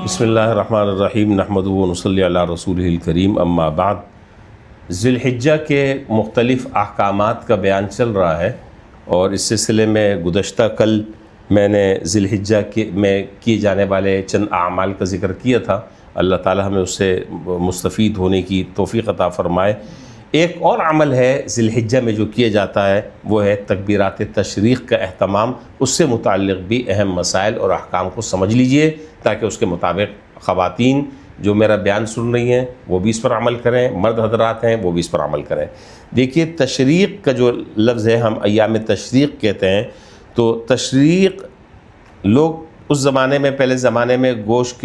بسم اللہ الرحمن الرحیم نحمدہ و نصلی علی رسولہ الکریم اما بعد۔ ذی الحجہ کے مختلف احکامات کا بیان چل رہا ہے، اور اس سلسلے میں گزشتہ کل میں نے ذی الحجہ میں کیے جانے والے چند اعمال کا ذکر کیا تھا۔ اللہ تعالی ہمیں اس سے مستفید ہونے کی توفیق عطا فرمائے۔ ایک اور عمل ہے ذی الحجہ میں جو کیا جاتا ہے، وہ ہے تکبیرات تشریق کا اہتمام۔ اس سے متعلق بھی اہم مسائل اور احکام کو سمجھ لیجئے، تاکہ اس کے مطابق خواتین جو میرا بیان سن رہی ہیں وہ بھی اس پر عمل کریں، مرد حضرات ہیں وہ بھی اس پر عمل کریں۔ دیکھیے، تشریق کا جو لفظ ہے، ہم ایام تشریق کہتے ہیں، تو تشریق لوگ اس زمانے میں، پہلے زمانے میں گوشت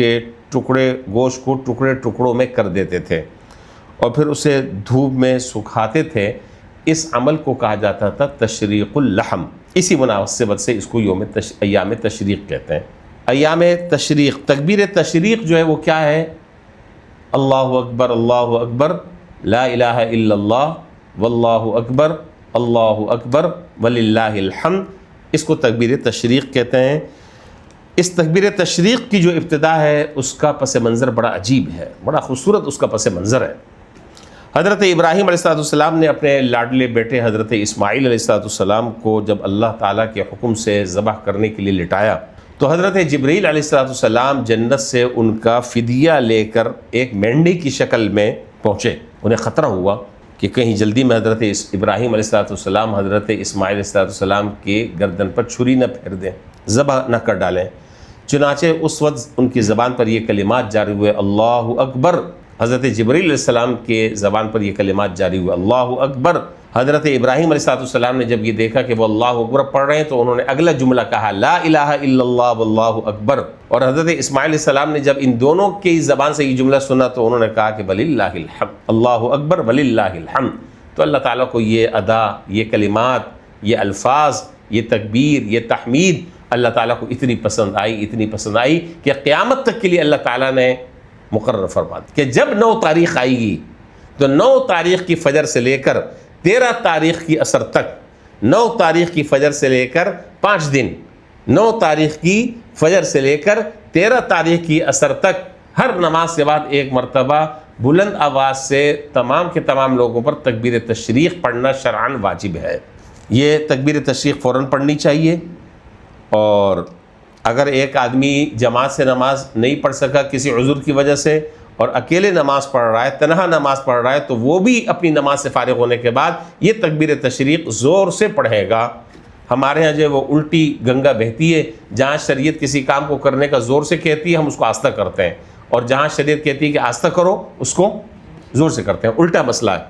کو ٹکڑوں میں کر دیتے تھے اور پھر اسے دھوپ میں سکھاتے تھے۔ اس عمل کو کہا جاتا تھا تشریق اللحم۔ اسی مناسبت سے اس کو ایام تشریق کہتے ہیں۔ ایام تشریق، تکبیر تشریق جو ہے وہ کیا ہے؟ اللہ اکبر لا الہ الا اللہ واللہ اکبر وللہ الحمد، اس کو تکبیر تشریق کہتے ہیں۔ اس تکبیر تشریق کی جو ابتدا ہے، اس کا پس منظر بڑا عجیب ہے، بڑا خوبصورت اس کا پس منظر ہے۔ حضرت ابراہیم علیہ السلام نے اپنے لاڈلے بیٹے حضرت اسماعیل علیہ السلام کو جب اللہ تعالیٰ کے حکم سے ذبح کرنے کے لیے لٹایا، تو حضرت جبریل علیہ السلام جنت سے ان کا فدیہ لے کر ایک مینڈی کی شکل میں پہنچے۔ انہیں خطرہ ہوا کہ کہیں جلدی میں حضرت ابراہیم علیہ السلام حضرت اسماعیل علیہ السلام کے گردن پر چھری نہ پھیر دیں، ذبح نہ کر ڈالیں۔ چنانچہ اس وقت ان کی زبان پر یہ کلمات جاری ہوئے، اللہ اکبر۔ حضرت جبریل علیہ السلام کے زبان پر یہ کلمات جاری ہوئے، اللہ اکبر۔ حضرت ابراہیم علیہ السلام نے جب یہ دیکھا کہ وہ اللہ اکبر پڑھ رہے ہیں، تو انہوں نے اگلا جملہ کہا، لا الہ الا اللہ واللہ اکبر۔ اور حضرت اسماعیل علیہ السلام نے جب ان دونوں کی زبان سے یہ جملہ سنا، تو انہوں نے کہا کہ وللہ الحمد، اللہ اکبر وللہ الحمد۔ تو اللہ تعالیٰ کو یہ ادا، یہ کلمات، یہ الفاظ، یہ تکبیر، یہ تحمید اللہ تعالیٰ کو اتنی پسند آئی کہ قیامت تک کے لیے اللہ تعالیٰ نے مقرر فرما دی کہ جب 9 تاریخ آئے گی، تو 9 تاریخ کی فجر سے لے کر 13 تاریخ کی عصر تک، 9 تاریخ کی فجر سے لے کر 5 دن، 9 تاریخ کی فجر سے لے کر 13 تاریخ کی عصر تک، ہر نماز کے بعد ایک مرتبہ بلند آواز سے تمام کے تمام لوگوں پر تکبیر تشریق پڑھنا شرعاً واجب ہے۔ یہ تکبیر تشریق فوراً پڑھنی چاہیے، اور اگر ایک آدمی جماعت سے نماز نہیں پڑھ سکا کسی عذر کی وجہ سے، اور اکیلے نماز پڑھ رہا ہے، تنہا نماز پڑھ رہا ہے، تو وہ بھی اپنی نماز سے فارغ ہونے کے بعد یہ تکبیر تشریق زور سے پڑھے گا۔ ہمارے ہاں جو ہے وہ الٹی گنگا بہتی ہے، جہاں شریعت کسی کام کو کرنے کا زور سے کہتی ہے، ہم اس کو آہستہ کرتے ہیں، اور جہاں شریعت کہتی ہے کہ آہستہ کرو، اس کو زور سے کرتے ہیں، الٹا مسئلہ ہے۔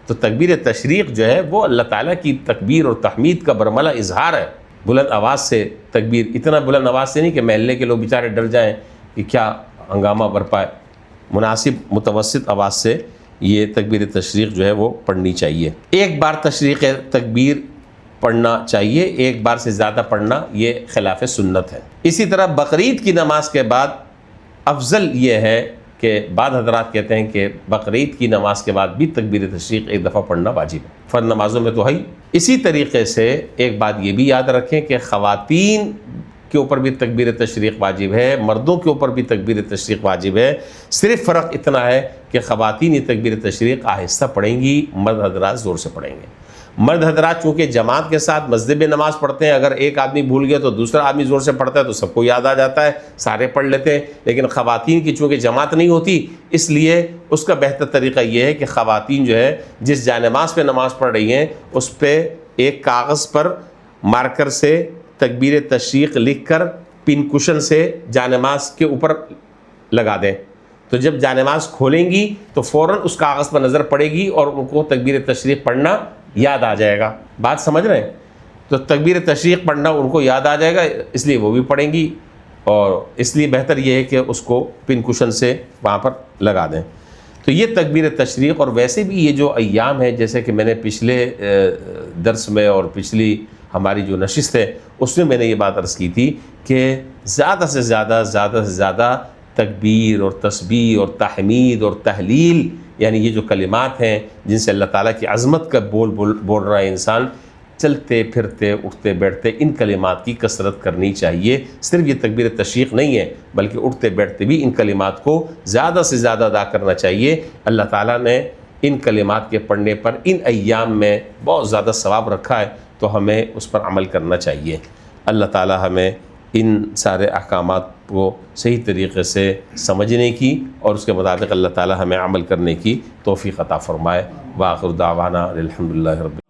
تو تکبیر تشریق جو ہے وہ اللہ تعالیٰ کی تکبیر اور تحمید کا برملا اظہار ہے۔ بلند آواز سے تکبیر، اتنا بلند آواز سے نہیں کہ محلے کے لوگ بیچارے ڈر جائیں کہ کیا ہنگامہ برپائے، مناسب متوسط آواز سے یہ تکبیر تشریق جو ہے وہ پڑھنی چاہیے۔ ایک بار تشریق تکبیر پڑھنا چاہیے، ایک بار سے زیادہ پڑھنا یہ خلاف سنت ہے۔ اسی طرح بقرعید کی نماز کے بعد افضل یہ ہے کہ بعض حضرات کہتے ہیں کہ بقرعید کی نماز کے بعد بھی تکبیر تشریق ایک دفعہ پڑھنا واجب ہے، فرض نمازوں میں تو ہے ہی۔ اسی طریقے سے ایک بات یہ بھی یاد رکھیں کہ خواتین کے اوپر بھی تکبیر تشریق واجب ہے، مردوں کے اوپر بھی تکبیر تشریق واجب ہے۔ صرف فرق اتنا ہے کہ خواتین یہ تکبیر تشریق آہستہ پڑھیں گی، مرد حضرات زور سے پڑھیں گے۔ مرد حضرات چونکہ جماعت کے ساتھ مسجد میں نماز پڑھتے ہیں، اگر ایک آدمی بھول گیا تو دوسرا آدمی زور سے پڑھتا ہے تو سب کو یاد آ جاتا ہے، سارے پڑھ لیتے ہیں۔ لیکن خواتین کی چونکہ جماعت نہیں ہوتی، اس لیے اس کا بہتر طریقہ یہ ہے کہ خواتین جو ہے جس جانماز پہ نماز پڑھ رہی ہیں، اس پہ ایک کاغذ پر مارکر سے تکبیر تشریق لکھ کر پن کشن سے جانماز کے اوپر لگا دیں، تو جب جانماز کھولیں گی تو فوراً اس کاغذ پر نظر پڑے گی اور ان کو تکبیر تشریق پڑھنا یاد آ جائے گا۔ بات سمجھ رہے ہیں؟ تو تکبیر تشریق پڑھنا ان کو یاد آ جائے گا، اس لیے وہ بھی پڑھیں گی، اور اس لیے بہتر یہ ہے کہ اس کو پن کشن سے وہاں پر لگا دیں۔ تو یہ تکبیر تشریق، اور ویسے بھی یہ جو ایام ہے، جیسے کہ میں نے پچھلے درس میں اور پچھلی ہماری جو نشست ہے اس میں نے یہ بات عرض کی تھی کہ زیادہ سے زیادہ تکبیر اور تسبیح اور تحمید اور تحلیل، یعنی یہ جو کلمات ہیں جن سے اللہ تعالیٰ کی عظمت کا بول رہا ہے انسان، چلتے پھرتے اٹھتے بیٹھتے ان کلمات کی کثرت کرنی چاہیے۔ صرف یہ تکبیر تشریق نہیں ہے بلکہ اٹھتے بیٹھتے بھی ان کلمات کو زیادہ سے زیادہ ادا کرنا چاہیے۔ اللہ تعالیٰ نے ان کلمات کے پڑھنے پر ان ایام میں بہت زیادہ ثواب رکھا ہے، تو ہمیں اس پر عمل کرنا چاہیے۔ اللہ تعالیٰ ہمیں ان سارے احکامات کو صحیح طریقے سے سمجھنے کی اور اس کے مطابق اللہ تعالیٰ ہمیں عمل کرنے کی توفیق عطا فرمائے۔ وآخر دعوانا الحمدللہ رب